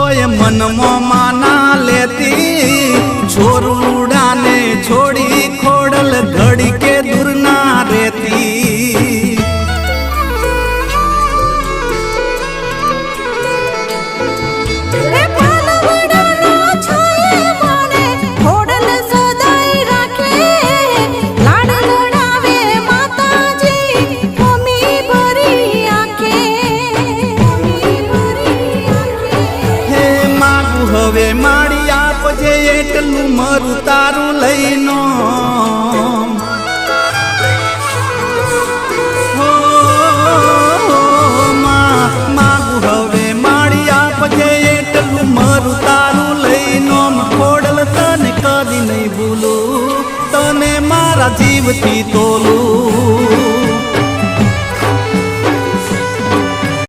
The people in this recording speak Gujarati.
તોય મનમાં માના લેતી છોરુડાને છોડી ખોડલ ઘડી કે દૂર ના રહેતી હવે માડી આપજે એટલું મારું તારું લઈનો માગું હવે માડી આપજે એટલું મારું તારું લઈનો ખોડલ તને કદી નહીં ભૂલું તને મારા જીવથી તો